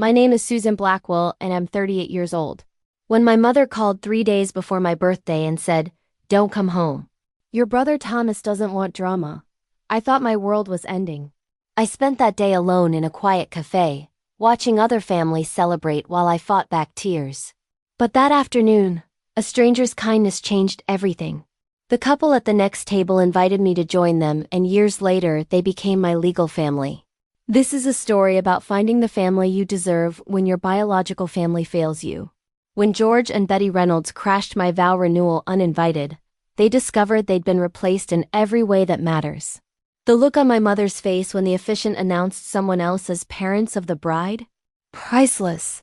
My name is Susan Blackwell, and I'm 38 years old. When my mother called 3 days before my birthday and said, "Don't come home. Your brother Thomas doesn't want drama," I thought my world was ending. I spent that day alone in a quiet cafe, watching other families celebrate while I fought back tears. But that afternoon, a stranger's kindness changed everything. The couple at the next table invited me to join them, and years later, they became my legal family. This is a story about finding the family you deserve when your biological family fails you. When George and Betty Reynolds crashed my vow renewal uninvited, they discovered they'd been replaced in every way that matters. The look on my mother's face when the officiant announced someone else as parents of the bride? Priceless.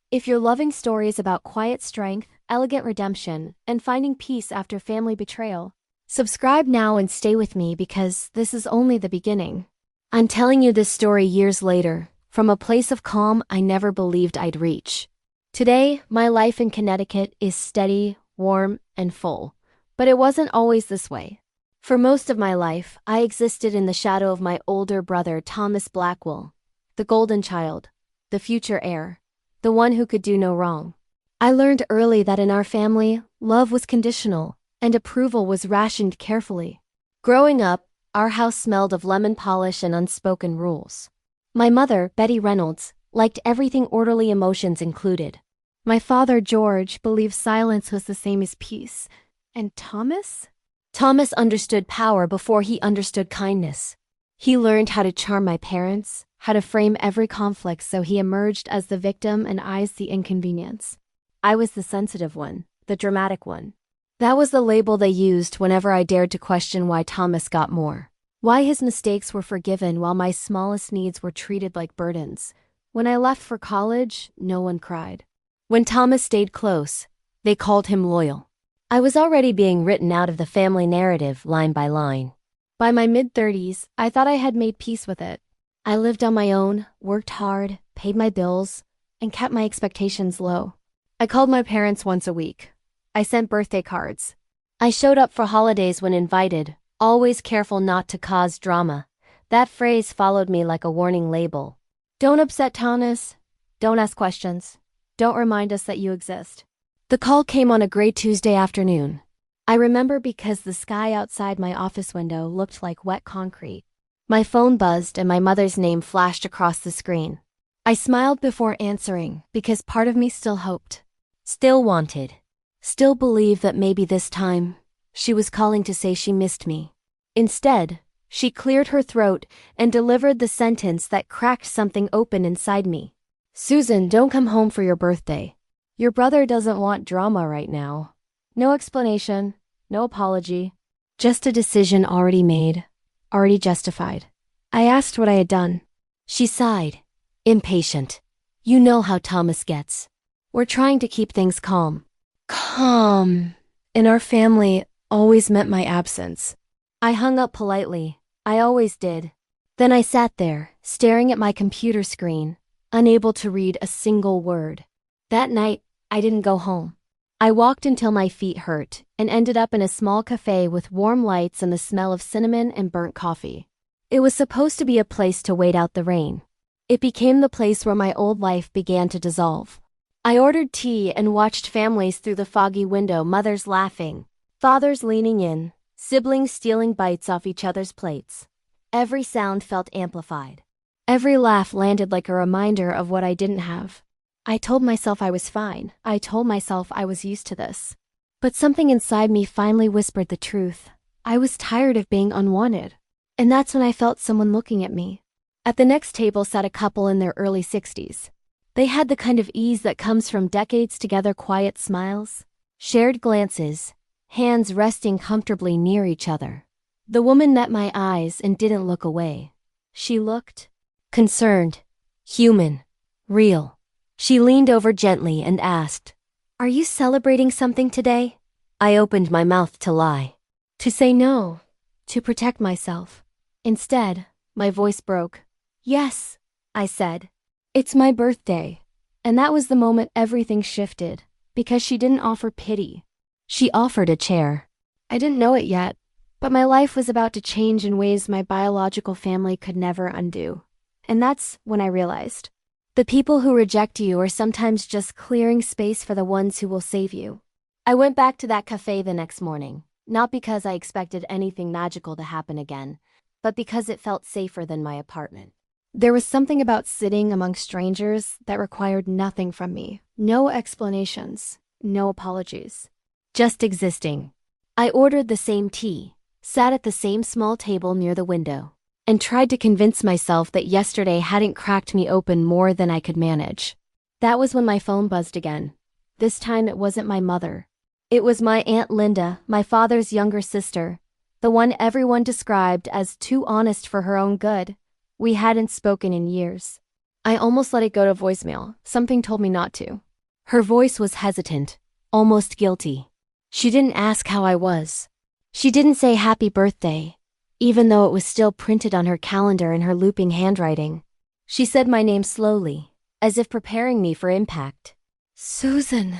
If you're loving stories about quiet strength, elegant redemption, and finding peace after family betrayal, subscribe now and stay with me because this is only the beginning. I'm telling you this story years later, from a place of calm I never believed I'd reach. Today, my life in Connecticut is steady, warm, and full. But it wasn't always this way. For most of my life, I existed in the shadow of my older brother Thomas Blackwell, the golden child, the future heir, the one who could do no wrong. I learned early that in our family, love was conditional, and approval was rationed carefully. Growing up, our house smelled of lemon polish and unspoken rules. My mother, Betty Reynolds, liked everything orderly, emotions included. My father, George, believed silence was the same as peace. And Thomas? Thomas understood power before he understood kindness. He learned how to charm my parents, how to frame every conflict so he emerged as the victim and I as the inconvenience. I was the sensitive one, the dramatic one. That was the label they used whenever I dared to question why Thomas got more. Why his mistakes were forgiven while my smallest needs were treated like burdens. When I left for college, no one cried. When Thomas stayed close, they called him loyal. I was already being written out of the family narrative line by line. By my mid-30s, I thought I had made peace with it. I lived on my own, worked hard, paid my bills, and kept my expectations low. I called my parents once a week. I sent birthday cards. I showed up for holidays when invited, always careful not to cause drama. That phrase followed me like a warning label. Don't upset Thomas. Don't ask questions. Don't remind us that you exist. The call came on a gray Tuesday afternoon. I remember because the sky outside my office window looked like wet concrete. My phone buzzed and my mother's name flashed across the screen. I smiled before answering because part of me still hoped, still wanted. Still believed that maybe this time, she was calling to say she missed me. Instead, she cleared her throat and delivered the sentence that cracked something open inside me. "Susan, don't come home for your birthday. Your brother doesn't want drama right now." No explanation, no apology, just a decision already made, already justified. I asked what I had done. She sighed, impatient. "You know how Thomas gets. We're trying to keep things calm." Calm in our family always meant my absence. I hung up politely. I always did. Then I sat there, staring at my computer screen, unable to read a single word. That night, I didn't go home. I walked until my feet hurt and ended up in a small cafe with warm lights and the smell of cinnamon and burnt coffee. It was supposed to be a place to wait out the rain. It became the place where my old life began to dissolve. I ordered tea and watched families through the foggy window, mothers laughing, fathers leaning in, siblings stealing bites off each other's plates. Every sound felt amplified. Every laugh landed like a reminder of what I didn't have. I told myself I was fine. I told myself I was used to this. But something inside me finally whispered the truth. I was tired of being unwanted. And that's when I felt someone looking at me. At the next table sat a couple in their early 60s. They had the kind of ease that comes from decades together, quiet smiles, shared glances, hands resting comfortably near each other. The woman met my eyes and didn't look away. She looked concerned, human, real. She leaned over gently and asked, "Are you celebrating something today?" I opened my mouth to lie, to say no, to protect myself. Instead, my voice broke. "Yes," I said. "It's my birthday." And that was the moment everything shifted, because she didn't offer pity. She offered a chair. I didn't know it yet, but my life was about to change in ways my biological family could never undo. And that's when I realized The people who reject you are sometimes just clearing space for the ones who will save you. I went back to that cafe the next morning, not because I expected anything magical to happen again, but because it felt safer than my apartment. There was something about sitting among strangers that required nothing from me. No explanations, no apologies. Just existing. I ordered the same tea, sat at the same small table near the window, and tried to convince myself that yesterday hadn't cracked me open more than I could manage. That was when my phone buzzed again. This time it wasn't my mother. It was my Aunt Linda, my father's younger sister, the one everyone described as too honest for her own good. We hadn't spoken in years. I almost let it go to voicemail. Something told me not to. Her voice was hesitant, almost guilty. She didn't ask how I was. She didn't say happy birthday, even though it was still printed on her calendar in her looping handwriting. She said my name slowly, as if preparing me for impact. Susan,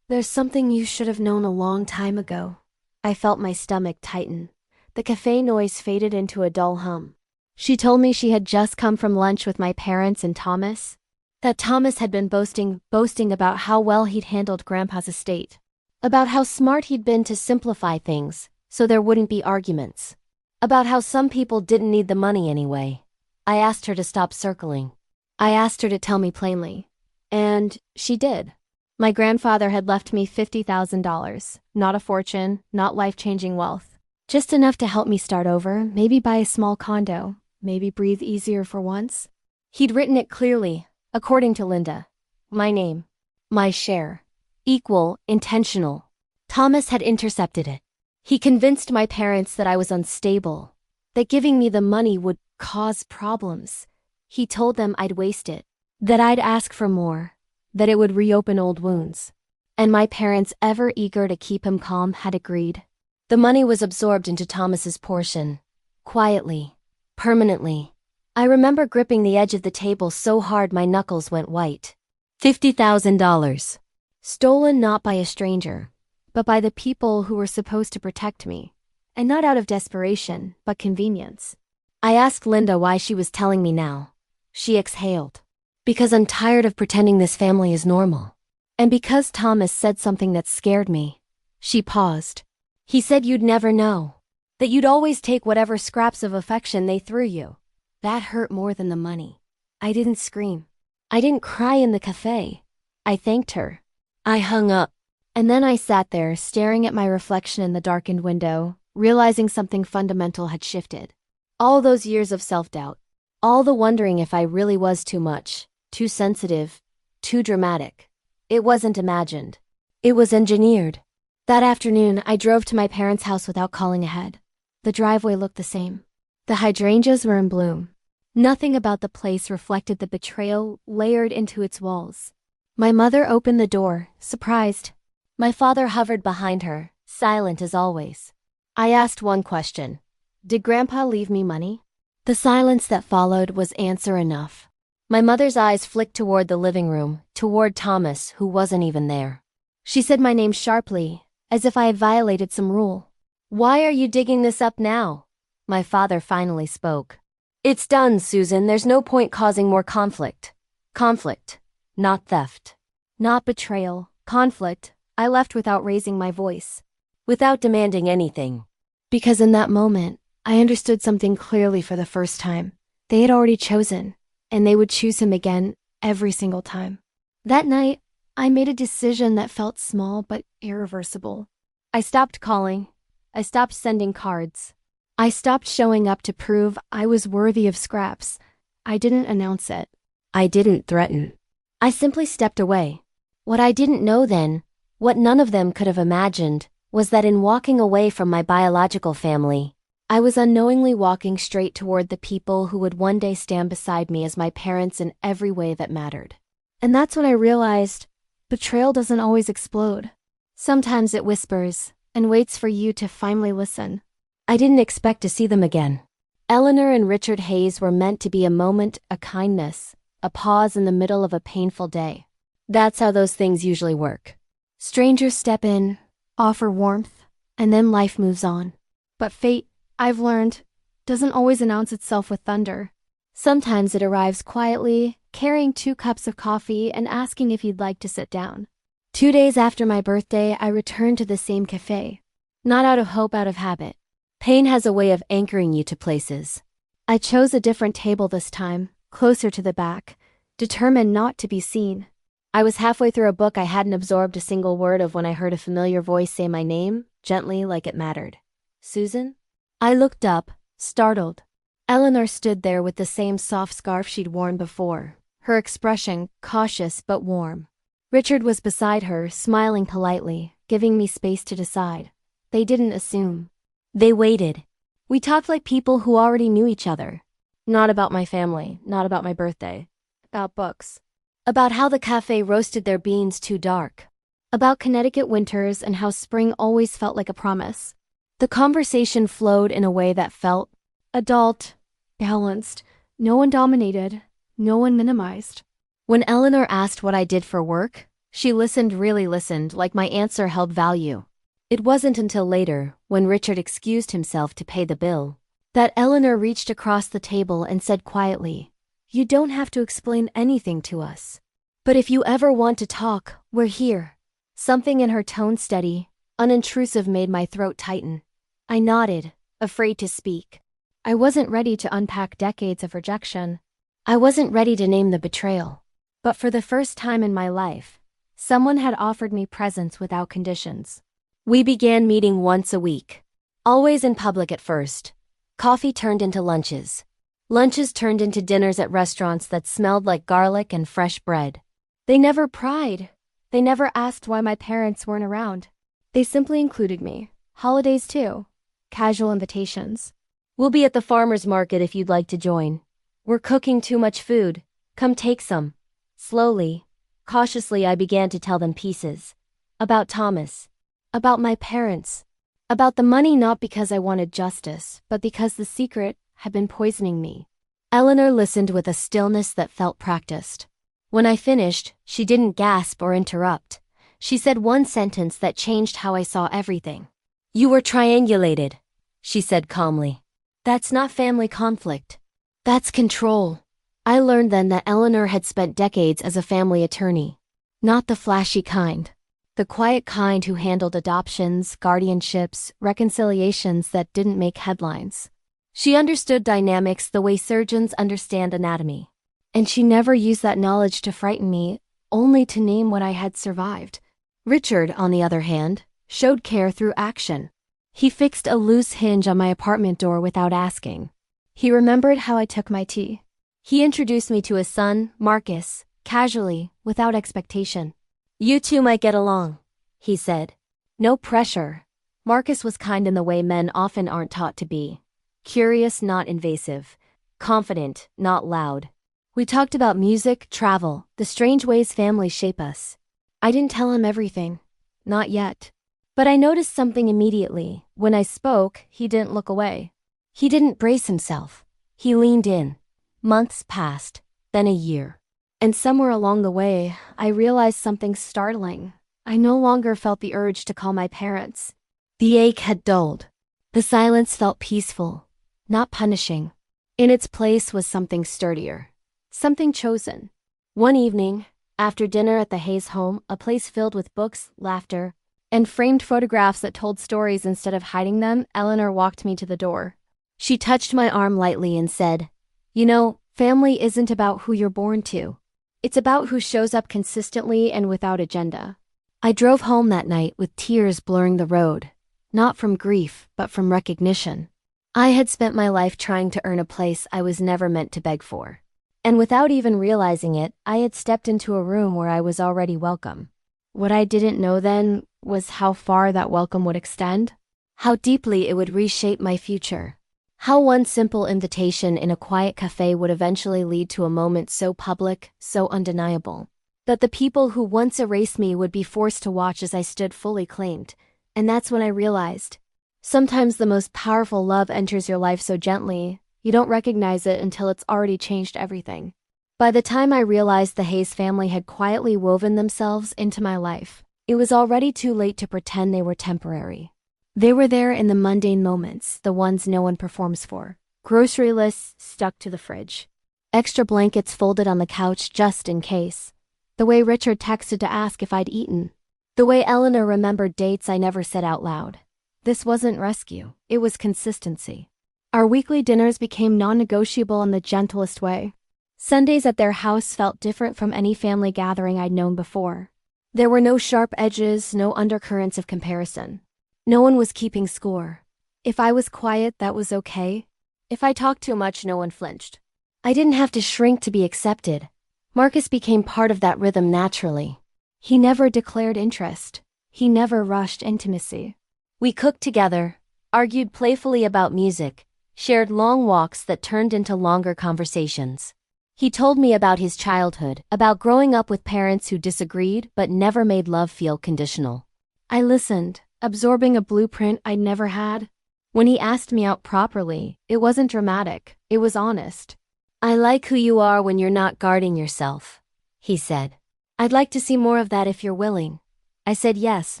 there's something you should have known a long time ago. I felt my stomach tighten. The cafe noise faded into a dull hum. She told me she had just come from lunch with my parents and Thomas. That Thomas had been boasting about how well he'd handled Grandpa's estate. About how smart he'd been to simplify things, so there wouldn't be arguments. About how some people didn't need the money anyway. I asked her to stop circling. I asked her to tell me plainly. And she did. My grandfather had left me $50,000. Not a fortune, not life-changing wealth. Just enough to help me start over, maybe buy a small condo, maybe breathe easier for once. He'd written it clearly, according to Linda. My name. My share. Equal, intentional. Thomas had intercepted it. He convinced my parents that I was unstable, that giving me the money would cause problems. He told them I'd waste it, that I'd ask for more, that it would reopen old wounds. And my parents, ever eager to keep him calm, had agreed. The money was absorbed into Thomas's portion. Quietly. Permanently. I remember gripping the edge of the table so hard my knuckles went white. $50,000. Stolen not by a stranger, but by the people who were supposed to protect me. And not out of desperation, but convenience. I asked Linda why she was telling me now. She exhaled. Because I'm tired of pretending this family is normal. And because Thomas said something that scared me. She paused. He said you'd never know. That you'd always take whatever scraps of affection they threw you. That hurt more than the money. I didn't scream. I didn't cry in the cafe. I thanked her. I hung up. And then I sat there, staring at my reflection in the darkened window, realizing something fundamental had shifted. All those years of self-doubt. All the wondering if I really was too much, too sensitive, too dramatic. It wasn't imagined. It was engineered. That afternoon, I drove to my parents' house without calling ahead. The driveway looked the same. The hydrangeas were in bloom. Nothing about the place reflected the betrayal layered into its walls. My mother opened the door, surprised. My father hovered behind her, silent as always. I asked one question. Did Grandpa leave me money? The silence that followed was answer enough. My mother's eyes flicked toward the living room, toward Thomas, who wasn't even there. She said my name sharply, as if I had violated some rule. Why are you digging this up now? My father finally spoke. It's done, Susan. There's no point causing more conflict. Conflict, not theft. Not betrayal. Conflict. I left without raising my voice. Without demanding anything. Because in that moment, I understood something clearly for the first time. They had already chosen, and they would choose him again every single time. That night, I made a decision that felt small but irreversible. I stopped calling. I stopped sending cards. I stopped showing up to prove I was worthy of scraps. I didn't announce it. I didn't threaten. I simply stepped away. What I didn't know then, what none of them could have imagined, was that in walking away from my biological family, I was unknowingly walking straight toward the people who would one day stand beside me as my parents in every way that mattered. And that's when I realized betrayal doesn't always explode. Sometimes it whispers and waits for you to finally listen. I didn't expect to see them again. Eleanor and Richard Hayes were meant to be a moment, a kindness, a pause in the middle of a painful day. That's how those things usually work. Strangers step in, offer warmth, and then life moves on. But fate, I've learned, doesn't always announce itself with thunder. Sometimes it arrives quietly, carrying 2 cups of coffee and asking if you'd like to sit down. 2 days after my birthday, I returned to the same cafe. Not out of hope, out of habit. Pain has a way of anchoring you to places. I chose a different table this time, closer to the back, determined not to be seen. I was halfway through a book I hadn't absorbed a single word of when I heard a familiar voice say my name, gently like it mattered. Susan? I looked up, startled. Eleanor stood there with the same soft scarf she'd worn before, her expression cautious but warm. Richard was beside her, smiling politely, giving me space to decide. They didn't assume. They waited. We talked like people who already knew each other. Not about my family, not about my birthday. About books. About how the cafe roasted their beans too dark. About Connecticut winters and how spring always felt like a promise. The conversation flowed in a way that felt adult, balanced, no one dominated, no one minimized. When Eleanor asked what I did for work, she listened, really listened, like my answer held value. It wasn't until later, when Richard excused himself to pay the bill, that Eleanor reached across the table and said quietly, "You don't have to explain anything to us. But if you ever want to talk, we're here." Something in her tone, steady, unintrusive, made my throat tighten. I nodded, afraid to speak. I wasn't ready to unpack decades of rejection. I wasn't ready to name the betrayal. But for the first time in my life, someone had offered me presence without conditions. We began meeting once a week. Always in public at first. Coffee turned into lunches. Lunches turned into dinners at restaurants that smelled like garlic and fresh bread. They never pried. They never asked why my parents weren't around. They simply included me. Holidays too. Casual invitations. "We'll be at the farmer's market if you'd like to join. We're cooking too much food. Come take some." Slowly, cautiously, I began to tell them pieces. About Thomas. About my parents. About the money, not because I wanted justice, but because the secret had been poisoning me. Eleanor listened with a stillness that felt practiced. When I finished, she didn't gasp or interrupt. She said one sentence that changed how I saw everything. "You were triangulated," she said calmly. "That's not family conflict. That's control." I learned then that Eleanor had spent decades as a family attorney. Not the flashy kind. The quiet kind who handled adoptions, guardianships, reconciliations that didn't make headlines. She understood dynamics the way surgeons understand anatomy. And she never used that knowledge to frighten me, only to name what I had survived. Richard, on the other hand, showed care through action. He fixed a loose hinge on my apartment door without asking. He remembered how I took my tea. He introduced me to his son, Marcus, casually, without expectation. "You two might get along," he said. No pressure. Marcus was kind in the way men often aren't taught to be. Curious, not invasive. Confident, not loud. We talked about music, travel, the strange ways families shape us. I didn't tell him everything. Not yet. But I noticed something immediately. When I spoke, he didn't look away. He didn't brace himself. He leaned in. Months passed, then a year. And somewhere along the way, I realized something startling. I no longer felt the urge to call my parents. The ache had dulled. The silence felt peaceful, not punishing. In its place was something sturdier. Something chosen. One evening, after dinner at the Hayes home, a place filled with books, laughter, and framed photographs that told stories instead of hiding them, Eleanor walked me to the door. She touched my arm lightly and said, "You know, family isn't about who you're born to. It's about who shows up consistently and without agenda." I drove home that night with tears blurring the road, not from grief, but from recognition. I had spent my life trying to earn a place I was never meant to beg for. And without even realizing it, I had stepped into a room where I was already welcome. What I didn't know then was how far that welcome would extend, how deeply it would reshape my future. How one simple invitation in a quiet cafe would eventually lead to a moment so public, so undeniable, that the people who once erased me would be forced to watch as I stood fully claimed. And that's when I realized. Sometimes the most powerful love enters your life so gently, you don't recognize it until it's already changed everything. By the time I realized the Hayes family had quietly woven themselves into my life, it was already too late to pretend they were temporary. They were there in the mundane moments, the ones no one performs for. Grocery lists stuck to the fridge. Extra blankets folded on the couch just in case. The way Richard texted to ask if I'd eaten. The way Eleanor remembered dates I never said out loud. This wasn't rescue, it was consistency. Our weekly dinners became non-negotiable in the gentlest way. Sundays at their house felt different from any family gathering I'd known before. There were no sharp edges, no undercurrents of comparison. No one was keeping score. If I was quiet, that was okay. If I talked too much, no one flinched. I didn't have to shrink to be accepted. Marcus became part of that rhythm naturally. He never declared interest. He never rushed intimacy. We cooked together, argued playfully about music, shared long walks that turned into longer conversations. He told me about his childhood, about growing up with parents who disagreed but never made love feel conditional. I listened, absorbing a blueprint I'd never had. When he asked me out properly, it wasn't dramatic, it was honest. "I like who you are when you're not guarding yourself," he said. "I'd like to see more of that if you're willing." I said yes,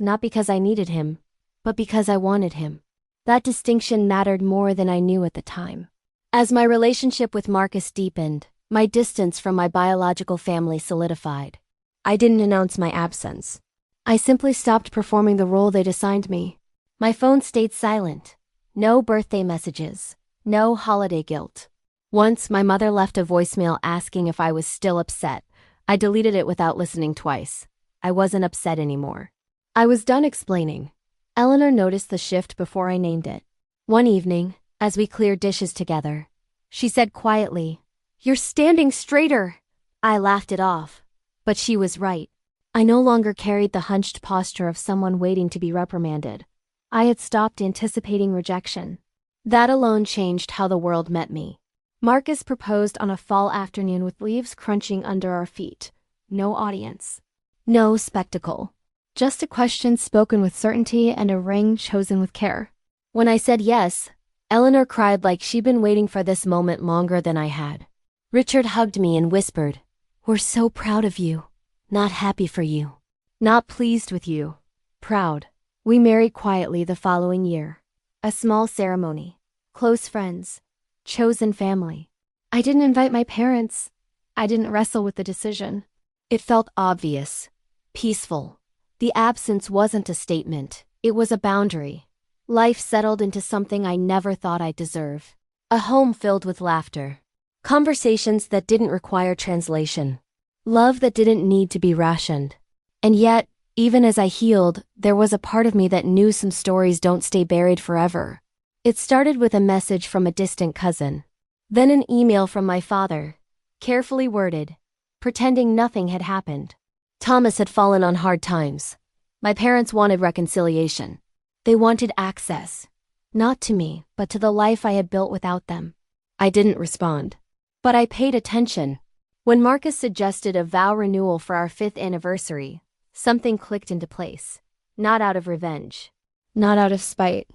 not because I needed him, but because I wanted him. That distinction mattered more than I knew at the time. As my relationship with Marcus deepened, my distance from my biological family solidified. I didn't announce my absence. I simply stopped performing the role they'd assigned me. My phone stayed silent. No birthday messages. No holiday guilt. Once, my mother left a voicemail asking if I was still upset. I deleted it without listening twice. I wasn't upset anymore. I was done explaining. Eleanor noticed the shift before I named it. One evening, as we cleared dishes together, she said quietly, "You're standing straighter." I laughed it off. But she was right. I no longer carried the hunched posture of someone waiting to be reprimanded. I had stopped anticipating rejection. That alone changed how the world met me. Marcus proposed on a fall afternoon with leaves crunching under our feet. No audience. No spectacle. Just a question spoken with certainty and a ring chosen with care. When I said yes, Eleanor cried like she'd been waiting for this moment longer than I had. Richard hugged me and whispered, "We're so proud of you. Not happy for you. Not pleased with you. Proud." We married quietly the following year. A small ceremony. Close friends. Chosen family. I didn't invite my parents. I didn't wrestle with the decision. It felt obvious. Peaceful. The absence wasn't a statement. It was a boundary. Life settled into something I never thought I'd deserve. A home filled with laughter. Conversations that didn't require translation. Love that didn't need to be rationed. And yet, even as I healed, there was a part of me that knew some stories don't stay buried forever. It started with a message from a distant cousin. Then an email from my father, carefully worded, pretending nothing had happened. Thomas had fallen on hard times. My parents wanted reconciliation. They wanted access. Not to me, but to the life I had built without them. I didn't respond. But I paid attention. When Marcus suggested a vow renewal for our 5th anniversary, something clicked into place. Not out of revenge. Not out of spite.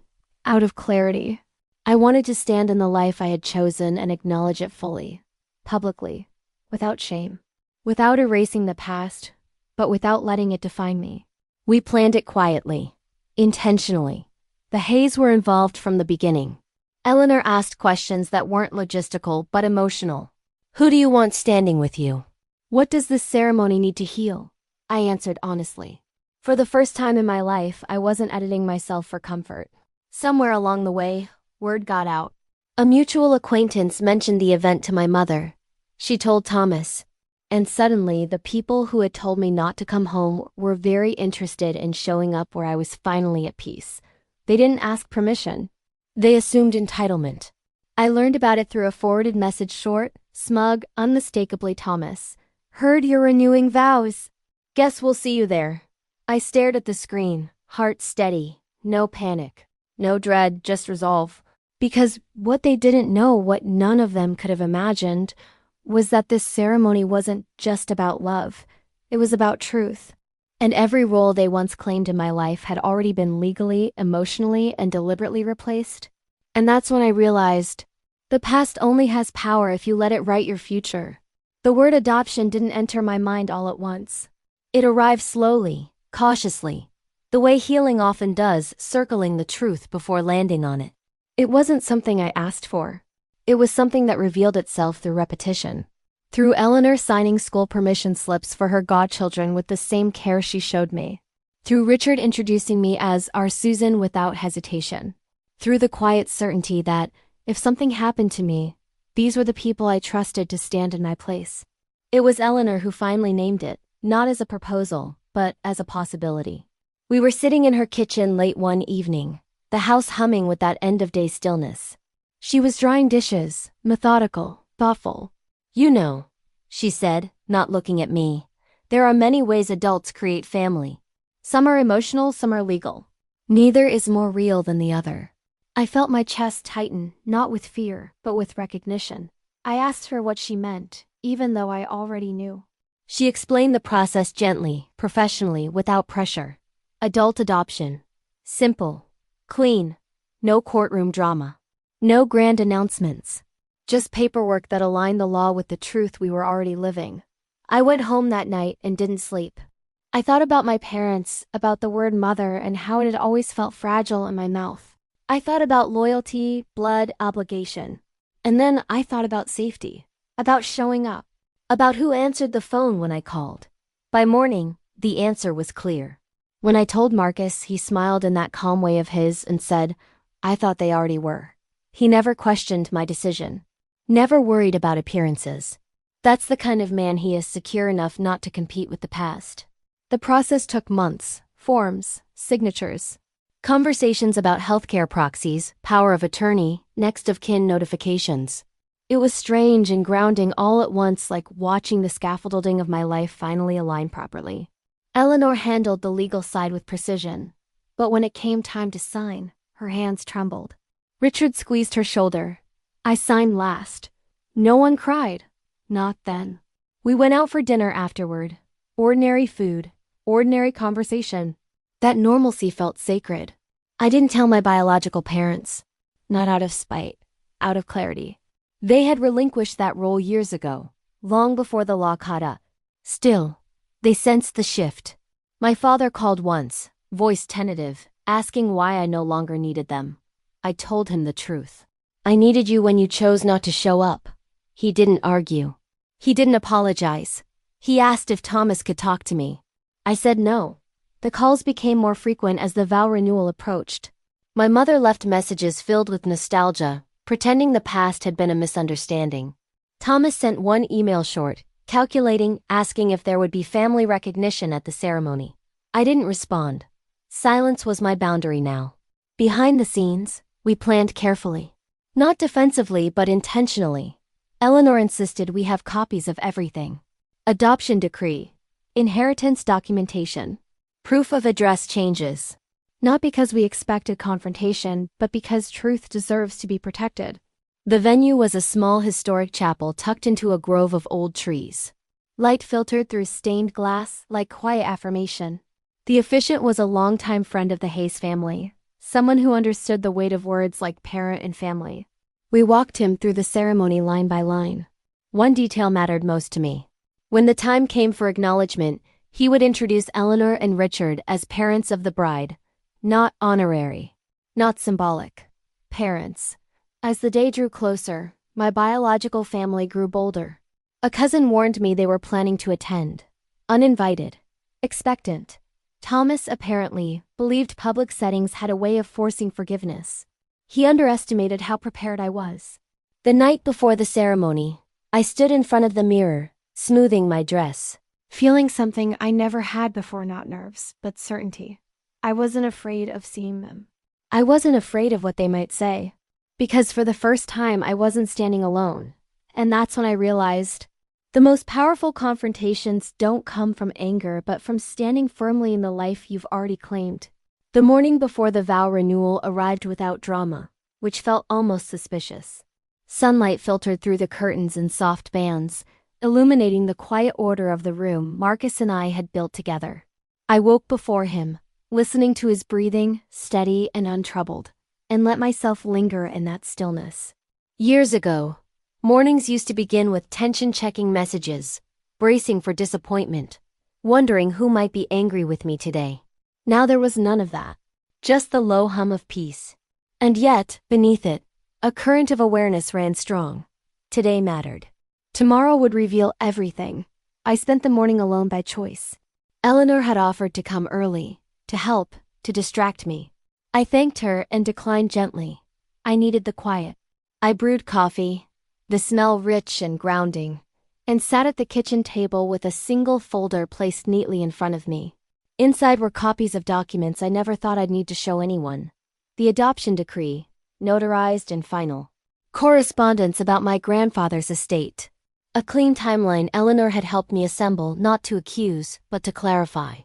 Out of clarity. I wanted to stand in the life I had chosen and acknowledge it fully. Publicly. Without shame. Without erasing the past, but without letting it define me. We planned it quietly. Intentionally. The Hays were involved from the beginning. Eleanor asked questions that weren't logistical but emotional. "Who do you want standing with you? What does this ceremony need to heal?" I answered honestly. For the first time in my life, I wasn't editing myself for comfort. Somewhere along the way, word got out. A mutual acquaintance mentioned the event to my mother. She told Thomas. And suddenly, the people who had told me not to come home were very interested in showing up where I was finally at peace. They didn't ask permission. They assumed entitlement. I learned about it through a forwarded message short, smug, unmistakably Thomas. "Heard you're renewing vows. Guess we'll see you there." I stared at the screen, heart steady, no panic. No dread, just resolve. Because what they didn't know, what none of them could have imagined, was that this ceremony wasn't just about love. It was about truth. And every role they once claimed in my life had already been legally, emotionally, and deliberately replaced. And that's when I realized, the past only has power if you let it write your future. The word adoption didn't enter my mind all at once. It arrived slowly, cautiously. The way healing often does, circling the truth before landing on it. It wasn't something I asked for. It was something that revealed itself through repetition. Through Eleanor signing school permission slips for her godchildren with the same care she showed me. Through Richard introducing me as our Susan without hesitation. Through the quiet certainty that, if something happened to me, these were the people I trusted to stand in my place. It was Eleanor who finally named it, not as a proposal, but as a possibility. We were sitting in her kitchen late one evening, the house humming with that end-of-day stillness. She was drying dishes, methodical, thoughtful. "You know," she said, not looking at me, "there are many ways adults create family. Some are emotional, some are legal. Neither is more real than the other." I felt my chest tighten, not with fear, but with recognition. I asked her what she meant, even though I already knew. She explained the process gently, professionally, without pressure. Adult adoption. Simple. Clean. No courtroom drama. No grand announcements. Just paperwork that aligned the law with the truth we were already living. I went home that night and didn't sleep. I thought about my parents, about the word mother, and how it had always felt fragile in my mouth. I thought about loyalty, blood, obligation. And then I thought about safety, about showing up, about who answered the phone when I called. By morning, the answer was clear. When I told Marcus, he smiled in that calm way of his and said, "I thought they already were." He never questioned my decision. Never worried about appearances. That's the kind of man he is, secure enough not to compete with the past. The process took months, forms, signatures, conversations about healthcare proxies, power of attorney, next of kin notifications. It was strange and grounding all at once, like watching the scaffolding of my life finally align properly. Eleanor handled the legal side with precision, but when it came time to sign, her hands trembled. Richard squeezed her shoulder. I signed last. No one cried. Not then. We went out for dinner afterward. Ordinary food, ordinary conversation. That normalcy felt sacred. I didn't tell my biological parents. Not out of spite, out of clarity. They had relinquished that role years ago, long before the law caught up. Still, they sensed the shift. My father called once, voice tentative, asking why I no longer needed them. I told him the truth. "I needed you when you chose not to show up." He didn't argue. He didn't apologize. He asked if Thomas could talk to me. I said no. The calls became more frequent as the vow renewal approached. My mother left messages filled with nostalgia, pretending the past had been a misunderstanding. Thomas sent one email short, calculating, asking if there would be family recognition at the ceremony. I didn't respond. Silence was my boundary now. Behind the scenes, we planned carefully. Not defensively, but intentionally. Eleanor insisted we have copies of everything. Adoption decree. Inheritance documentation. Proof of address changes. Not because we expected confrontation, but because truth deserves to be protected. The venue was a small historic chapel tucked into a grove of old trees. Light filtered through stained glass, like quiet affirmation. The officiant was a longtime friend of the Hayes family, someone who understood the weight of words like parent and family. We walked him through the ceremony line by line. One detail mattered most to me. When the time came for acknowledgement, he would introduce Eleanor and Richard as parents of the bride. Not honorary. Not symbolic. Parents. As the day drew closer, my biological family grew bolder. A cousin warned me they were planning to attend. Uninvited. Expectant. Thomas, apparently, believed public settings had a way of forcing forgiveness. He underestimated how prepared I was. The night before the ceremony, I stood in front of the mirror, smoothing my dress. Feeling something I never had before, not nerves, but certainty. I wasn't afraid of seeing them. I wasn't afraid of what they might say. Because for the first time, I wasn't standing alone. And that's when I realized the most powerful confrontations don't come from anger, but from standing firmly in the life you've already claimed. The morning before the vow renewal arrived without drama, which felt almost suspicious. Sunlight filtered through the curtains in soft bands, illuminating the quiet order of the room Marcus and I had built together. I woke before him, listening to his breathing, steady and untroubled, and let myself linger in that stillness. Years ago, mornings used to begin with tension-checking messages, bracing for disappointment, wondering who might be angry with me today. Now there was none of that. Just the low hum of peace. And yet, beneath it, A current of awareness ran strong. Today mattered. Tomorrow would reveal everything. I spent the morning alone by choice. Eleanor had offered to come early, to help, to distract me. I thanked her and declined gently. I needed the quiet. I brewed coffee, the smell rich and grounding, and sat at the kitchen table with a single folder placed neatly in front of me. Inside were copies of documents I never thought I'd need to show anyone. The adoption decree, notarized and final. Correspondence about my grandfather's estate. A clean timeline Eleanor had helped me assemble, not to accuse, but to clarify.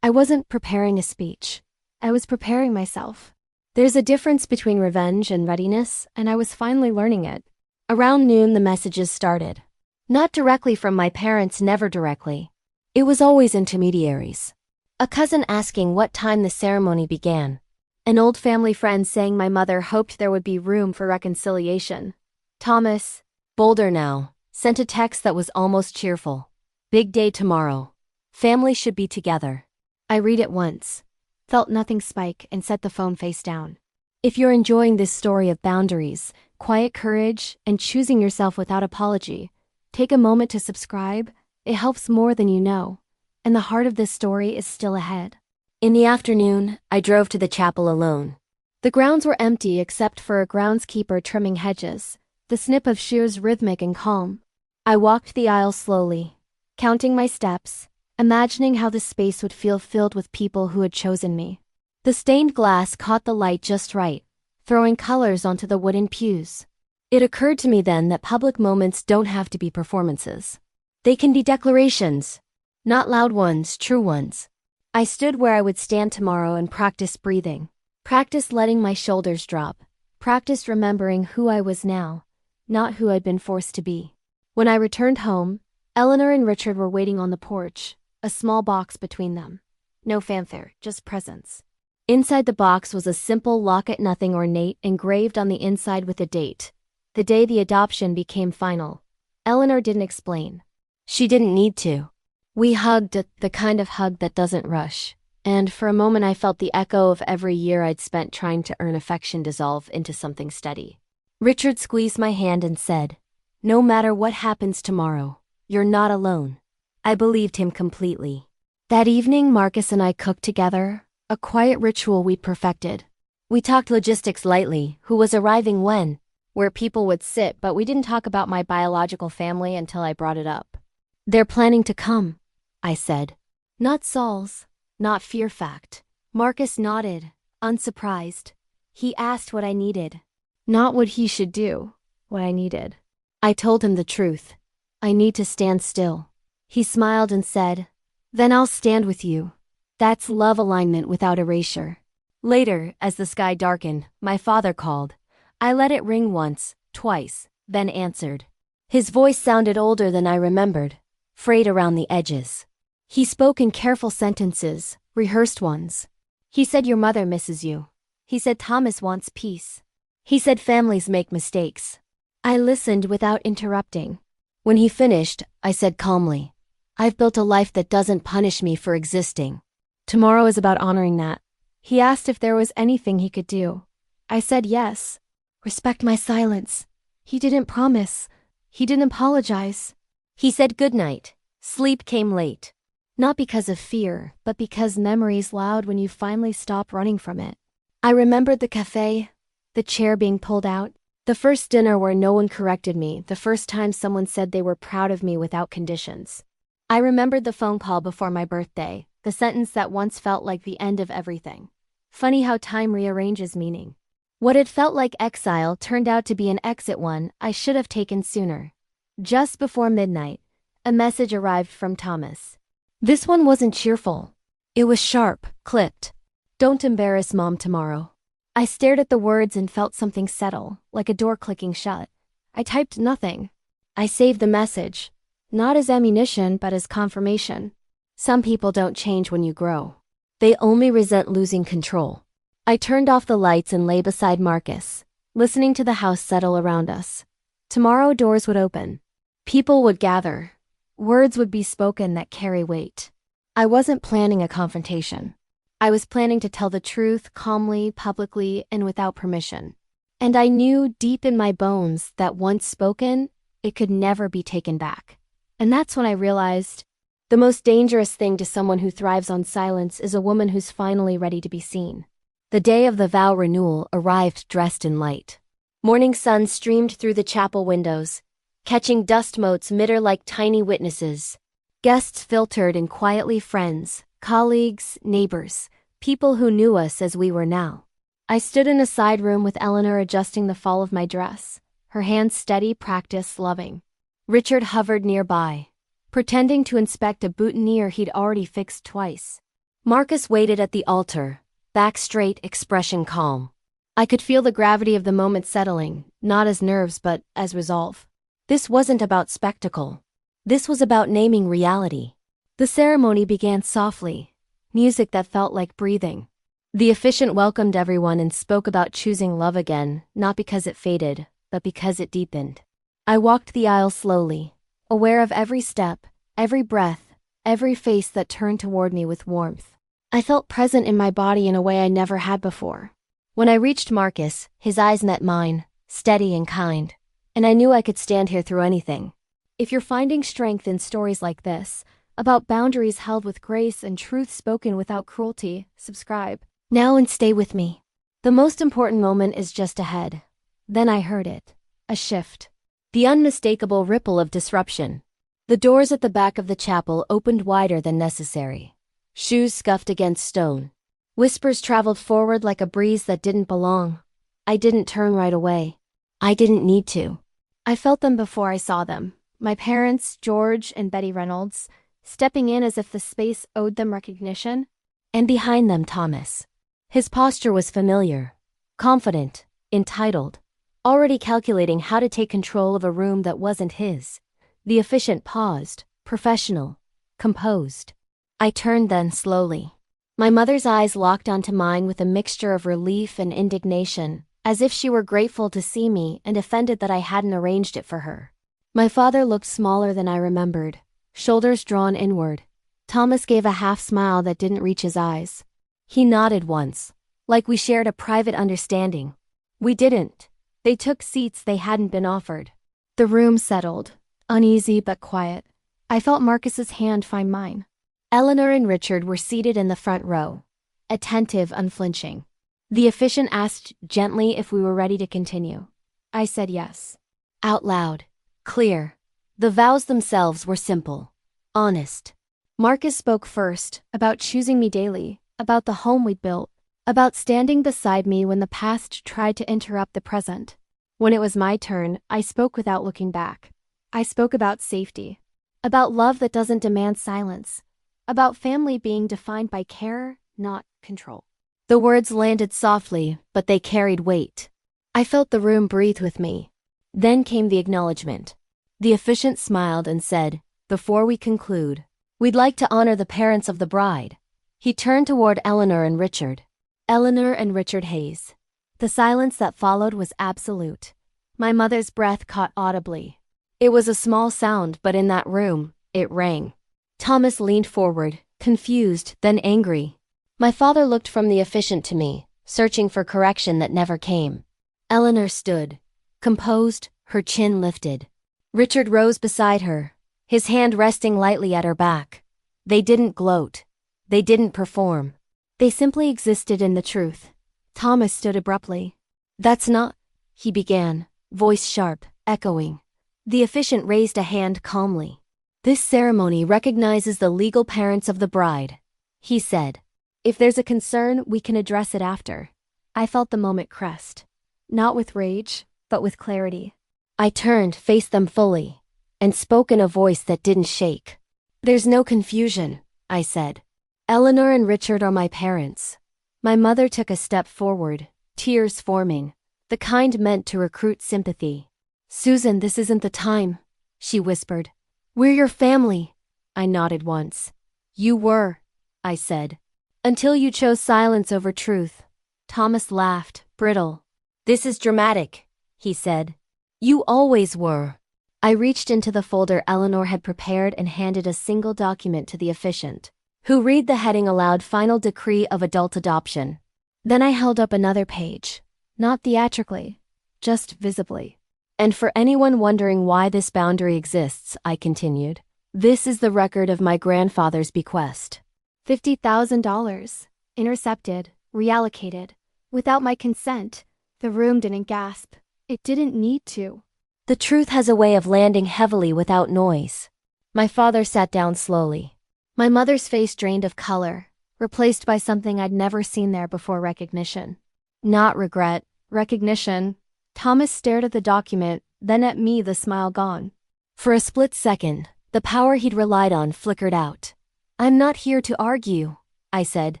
I wasn't preparing a speech. I was preparing myself. There's a difference between revenge and readiness, and I was finally learning it. Around noon the messages started. Not directly from my parents, never directly. It was always intermediaries. A cousin asking what time the ceremony began. An old family friend saying my mother hoped there would be room for reconciliation. Thomas, bolder now, sent a text that was almost cheerful. Big day tomorrow. Family should be together. I read it once, felt nothing spike, and set the phone face down. If you're enjoying this story of boundaries, quiet courage, and choosing yourself without apology, take a moment to subscribe. It helps more than you know. And the heart of this story is still ahead. In the afternoon, I drove to the chapel alone. The grounds were empty except for a groundskeeper trimming hedges, the snip of shears rhythmic and calm. I walked the aisle slowly, counting my steps, imagining how the space would feel filled with people who had chosen me. The stained glass caught the light just right, throwing colors onto the wooden pews. It occurred to me then that public moments don't have to be performances. They can be declarations. Not loud ones, true ones. I stood where I would stand tomorrow and practiced breathing. Practiced letting my shoulders drop. Practiced remembering who I was now, not who I'd been forced to be. When I returned home, Eleanor and Richard were waiting on the porch, a small box between them. No fanfare, just presence. Inside the box was a simple locket, nothing ornate, engraved on the inside with a date. The day the adoption became final. Eleanor didn't explain. She didn't need to. We hugged, the kind of hug that doesn't rush, and for a moment I felt the echo of every year I'd spent trying to earn affection dissolve into something steady. Richard squeezed my hand and said, "No matter what happens tomorrow, you're not alone." I believed him completely. That evening, Marcus and I cooked together, a quiet ritual we'd perfected. We talked logistics lightly, who was arriving when, where people would sit, but we didn't talk about my biological family until I brought it up. "They're planning to come," I said. "Not Saul's, not fear fact." Marcus nodded, unsurprised. He asked what I needed. Not what he should do, what I needed. I told him the truth. I need to stand still. He smiled and said, "Then I'll stand with you." That's love alignment without erasure. Later, as the sky darkened, my father called. I let it ring once, twice, then answered. His voice sounded older than I remembered, frayed around the edges. He spoke in careful sentences, rehearsed ones. He said your mother misses you. He said Thomas wants peace. He said families make mistakes. I listened without interrupting. When he finished, I said calmly, "I've built a life that doesn't punish me for existing. Tomorrow is about honoring that." He asked if there was anything he could do. I said yes. Respect my silence. He didn't promise. He didn't apologize. He said goodnight. Sleep came late. Not because of fear, but because memory's loud when you finally stop running from it. I remembered the cafe, the chair being pulled out, the first dinner where no one corrected me, the first time someone said they were proud of me without conditions. I remembered the phone call before my birthday, the sentence that once felt like the end of everything. Funny how time rearranges meaning. What had felt like exile turned out to be an exit one I should have taken sooner. Just before midnight, a message arrived from Thomas. This one wasn't cheerful. It was sharp, clipped. "Don't embarrass Mom tomorrow." I stared at the words and felt something settle, like a door clicking shut. I typed nothing. I saved the message, not as ammunition but as confirmation. Some people don't change when you grow. They only resent losing control. I turned off the lights and lay beside Marcus, listening to the house settle around us. Tomorrow doors would open. People would gather. Words would be spoken that carry weight. I wasn't planning a confrontation. I was planning to tell the truth calmly, publicly, and without permission. And I knew deep in my bones that once spoken, it could never be taken back. And that's when I realized the most dangerous thing to someone who thrives on silence is a woman who's finally ready to be seen. The day of the vow renewal arrived dressed in light. Morning sun streamed through the chapel windows, catching dust motes midder like tiny witnesses. Guests filtered in quietly, friends, colleagues, neighbors, people who knew us as we were now. I stood in a side room with Eleanor adjusting the fall of my dress, her hands steady, practice, loving. Richard hovered nearby, pretending to inspect a boutonniere he'd already fixed twice. Marcus waited at the altar, back straight, expression calm. I could feel the gravity of the moment settling, not as nerves but as resolve. This wasn't about spectacle. This was about naming reality. The ceremony began softly, music that felt like breathing. The officiant welcomed everyone and spoke about choosing love again, not because it faded, but because it deepened. I walked the aisle slowly, aware of every step, every breath, every face that turned toward me with warmth. I felt present in my body in a way I never had before. When I reached Marcus, his eyes met mine, steady and kind, and I knew I could stand here through anything. If you're finding strength in stories like this, about boundaries held with grace and truth spoken without cruelty, subscribe now and stay with me. The most important moment is just ahead. Then I heard it. A shift. The unmistakable ripple of disruption. The doors at the back of the chapel opened wider than necessary. Shoes scuffed against stone. Whispers traveled forward like a breeze that didn't belong. I didn't turn right away. I didn't need to. I felt them before I saw them. My parents, George and Betty Reynolds, stepping in as if the space owed them recognition. And behind them, Thomas. His posture was familiar. Confident. Entitled. Already calculating how to take control of a room that wasn't his. The officiant paused, professional, composed. I turned then slowly. My mother's eyes locked onto mine with a mixture of relief and indignation, as if she were grateful to see me and offended that I hadn't arranged it for her. My father looked smaller than I remembered, shoulders drawn inward. Thomas gave a half smile that didn't reach his eyes. He nodded once, like we shared a private understanding. We didn't. They took seats they hadn't been offered. The room settled, uneasy but quiet. I felt Marcus's hand find mine. Eleanor and Richard were seated in the front row, attentive, unflinching. The officiant asked gently if we were ready to continue. I said yes. Out loud. Clear. The vows themselves were simple. Honest. Marcus spoke first, about choosing me daily, about the home we'd built, about standing beside me when the past tried to interrupt the present. When it was my turn, I spoke without looking back. I spoke about safety. About love that doesn't demand silence. About family being defined by care, not control. The words landed softly, but they carried weight. I felt the room breathe with me. Then came the acknowledgement. The officiant smiled and said, "Before we conclude, we'd like to honor the parents of the bride." He turned toward Eleanor and Richard. Eleanor and Richard Hayes. The silence that followed was absolute. My mother's breath caught audibly. It was a small sound, but in that room, it rang. Thomas leaned forward, confused, then angry. My father looked from the officiant to me, searching for correction that never came. Eleanor stood, composed, her chin lifted. Richard rose beside her, his hand resting lightly at her back. They didn't gloat. They didn't perform. They simply existed in the truth. Thomas stood abruptly. "That's not," he began, voice sharp, echoing. The officiant raised a hand calmly. "This ceremony recognizes the legal parents of the bride," he said. "If there's a concern, we can address it after." I felt the moment crest. Not with rage, but with clarity. I turned, faced them fully, and spoke in a voice that didn't shake. "There's no confusion," I said. "Eleanor and Richard are my parents." My mother took a step forward, tears forming, the kind meant to recruit sympathy. "Susan, this isn't the time," she whispered. "We're your family." I nodded once. "You were," I said. "Until you chose silence over truth." Thomas laughed, brittle. "This is dramatic," he said. "You always were." I reached into the folder Eleanor had prepared and handed a single document to the officiant, who read the heading aloud, "Final Decree of Adult Adoption." Then I held up another page, not theatrically, just visibly. And for anyone wondering why this boundary exists, I continued, this is the record of my grandfather's bequest. $50,000. Intercepted, reallocated. Without my consent. The room didn't gasp. It didn't need to. The truth has a way of landing heavily without noise. My father sat down slowly. My mother's face drained of color, replaced by something I'd never seen there before: recognition. Not regret, recognition. Thomas stared at the document, then at me, the smile gone. For a split second, the power he'd relied on flickered out. I'm not here to argue, I said,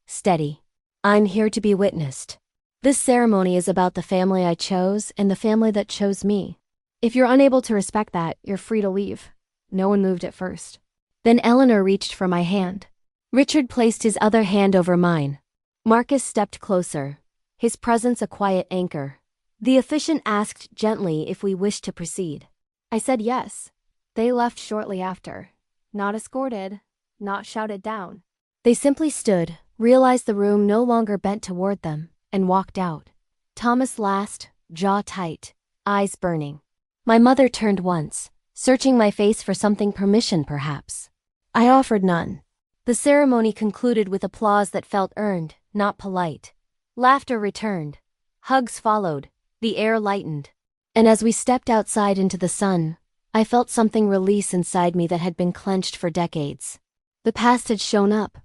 steady. I'm here to be witnessed. This ceremony is about the family I chose and the family that chose me. If you're unable to respect that, you're free to leave. No one moved at first. Then Eleanor reached for my hand. Richard placed his other hand over mine. Marcus stepped closer, his presence a quiet anchor. The officiant asked gently if we wished to proceed. I said yes. They left shortly after. Not escorted, not shouted down. They simply stood, realized the room no longer bent toward them, and walked out. Thomas last, jaw tight, eyes burning. My mother turned once, searching my face for something: permission perhaps. I offered none. The ceremony concluded with applause that felt earned, not polite. Laughter returned. Hugs followed. The air lightened. And as we stepped outside into the sun, I felt something release inside me that had been clenched for decades. The past had shown up,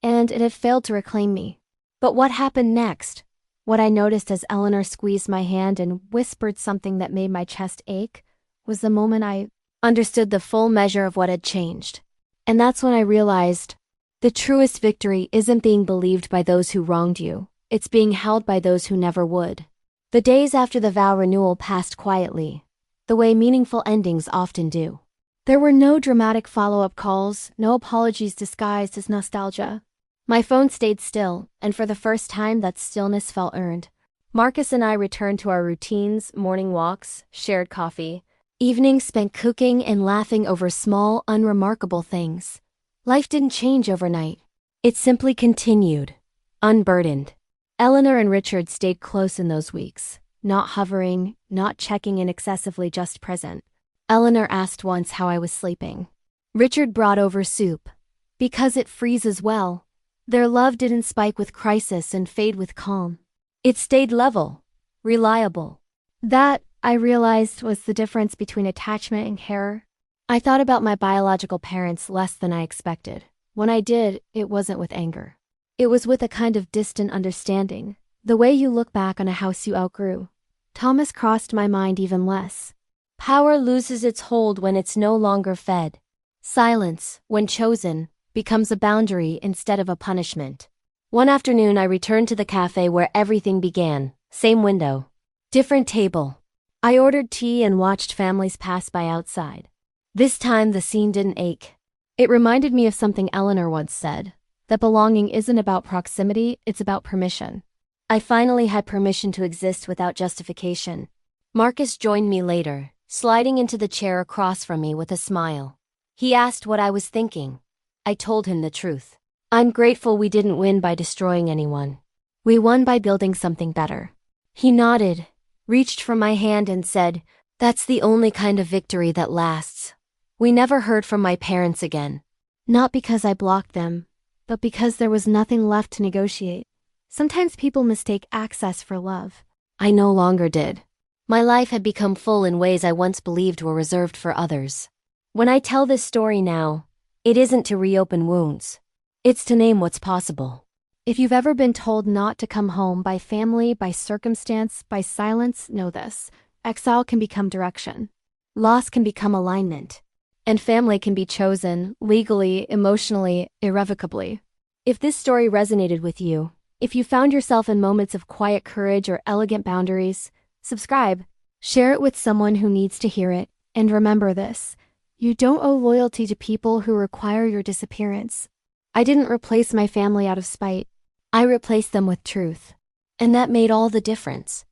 and it had failed to reclaim me. But what happened next? What I noticed as Eleanor squeezed my hand and whispered something that made my chest ache was the moment I understood the full measure of what had changed. And that's when I realized the truest victory isn't being believed by those who wronged you. It's being held by those who never would. The days after the vow renewal passed quietly, the way meaningful endings often do. There were no dramatic follow-up calls, no apologies disguised as nostalgia. My phone stayed still, and for the first time that stillness felt earned. Marcus and I returned to our routines: morning walks, shared coffee, evenings spent cooking and laughing over small, unremarkable things. Life didn't change overnight. It simply continued, unburdened. Eleanor and Richard stayed close in those weeks, not hovering, not checking in excessively, just present. Eleanor asked once how I was sleeping. Richard brought over soup. Because it freezes well. Their love didn't spike with crisis and fade with calm. It stayed level, reliable. That, I realized, was the difference between attachment and care. I thought about my biological parents less than I expected. When I did, it wasn't with anger. It was with a kind of distant understanding, the way you look back on a house you outgrew. Thomas crossed my mind even less. Power loses its hold when it's no longer fed. Silence, when chosen, becomes a boundary instead of a punishment. One afternoon I returned to the cafe where everything began. Same window. Different table. I ordered tea and watched families pass by outside. This time the scene didn't ache. It reminded me of something Eleanor once said, that belonging isn't about proximity, it's about permission. I finally had permission to exist without justification. Marcus joined me later, sliding into the chair across from me with a smile. He asked what I was thinking. I told him the truth. I'm grateful we didn't win by destroying anyone. We won by building something better. He nodded, reached for my hand and said, "That's the only kind of victory that lasts." We never heard from my parents again. Not because I blocked them, but because there was nothing left to negotiate. Sometimes people mistake access for love. I no longer did. My life had become full in ways I once believed were reserved for others. When I tell this story now, it isn't to reopen wounds. It's to name what's possible. If you've ever been told not to come home by family, by circumstance, by silence, know this. Exile can become direction. Loss can become alignment. And family can be chosen, legally, emotionally, irrevocably. If this story resonated with you, if you found yourself in moments of quiet courage or elegant boundaries, subscribe, share it with someone who needs to hear it, and remember this. You don't owe loyalty to people who require your disappearance. I didn't replace my family out of spite. I replaced them with truth. And that made all the difference.